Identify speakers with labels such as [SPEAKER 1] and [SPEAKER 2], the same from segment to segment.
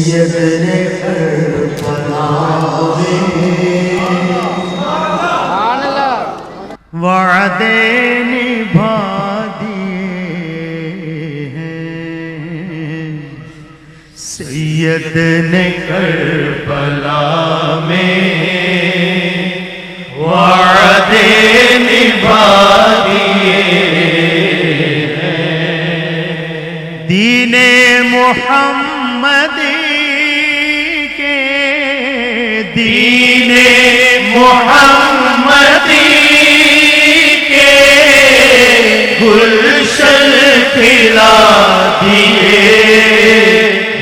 [SPEAKER 1] सैयद ने करबला वादे निभा दिए हैं। सैयद ने करबला में वादे निभा दिए हैं। दीने मुहम्मदी के दीने मुहम्मदी के गुलशन खिला दिए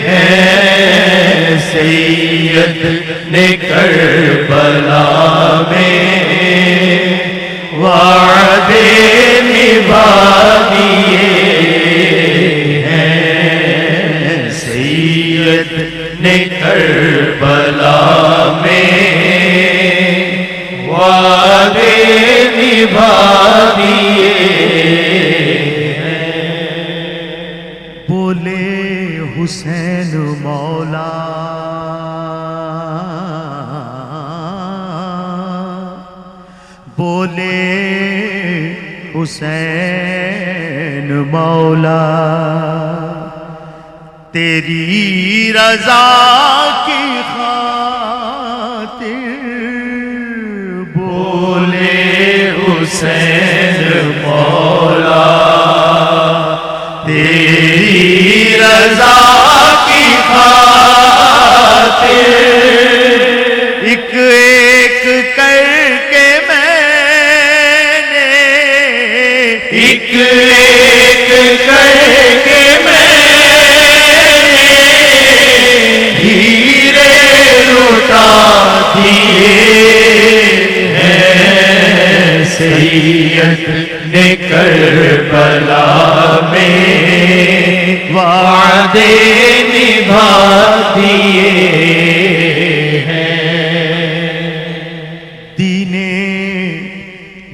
[SPEAKER 1] हैं। सैयद ने करबला में वादे निभा दिए हैं। सैयद ने करबला में वादे निभा दिए हैं। बोले हुसैन मौला बोले हुसैन मौला तेरी रजा की खातिर। बोले हुसैन मौला तेरी रजा की खातिर एक एक करके मैंने एक एक करके मैंने हीरे लुटा दिए हैं। सैयद ने करबला में वादे निभा दिए हैं। दीने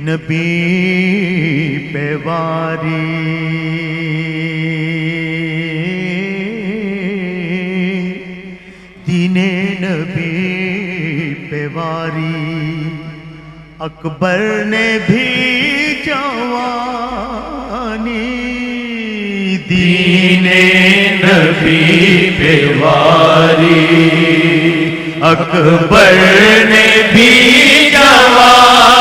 [SPEAKER 1] नबी पे वारी दीने नबी पे वारी अकबर ने भी जवानी। दीने नबी पे वारी अकबर ने भी जवानी।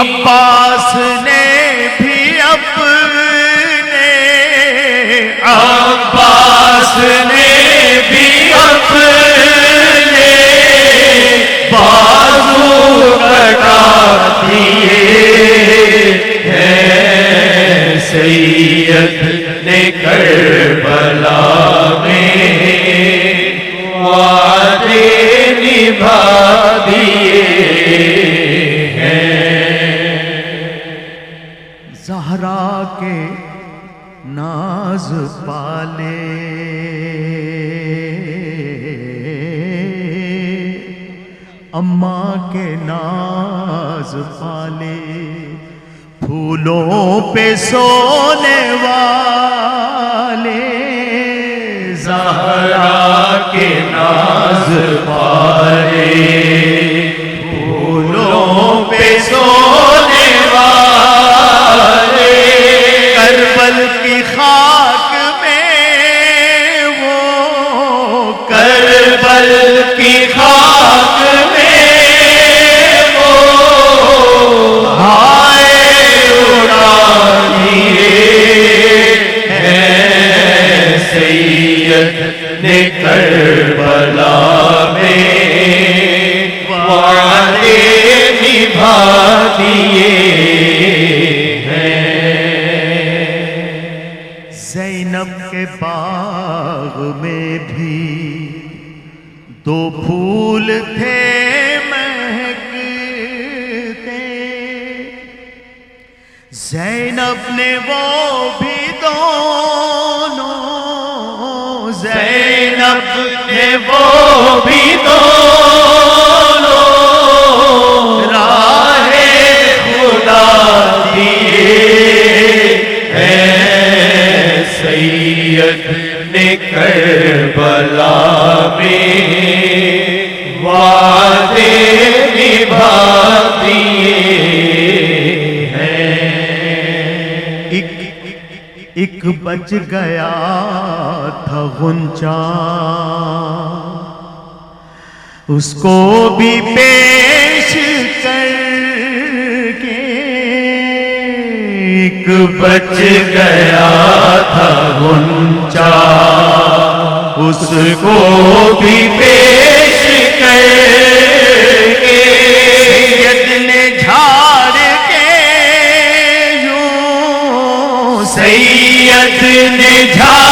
[SPEAKER 1] अब्बास ने भी अपने अब्बास ने भी अपने बाजू कटा दिए हैं। सैयद ने करबला में वादे निभा दिए हैं। ज़हरा के नाज पाले अम्मा के नाज पाले फूलों पे सोने वाले। ज़हरा के नाज पाले फूलों पे सोने वाले। करबल की खाक में वो करबल की खाक में वो हाय उड़ा दिए हैं। सैयद ने करबला में वादे निभा दिए हैं। ज़ैनब के बाग में भी दो फूल थे महकते। ज़ैनब ने वो भी दोनों ज़ैनब ने वो भी दोनों राहे खुदा दिए हैं। सैयद ने करबला में वादे निभा दिए हैं।
[SPEAKER 2] एक बच गया था गुंचा, उसको भी पेश करके।
[SPEAKER 1] एक बच गया था गुंचा, उसको भी पेश करके।
[SPEAKER 2] सैयद ने झाड़ के यूं,
[SPEAKER 1] सैयद ने झाड़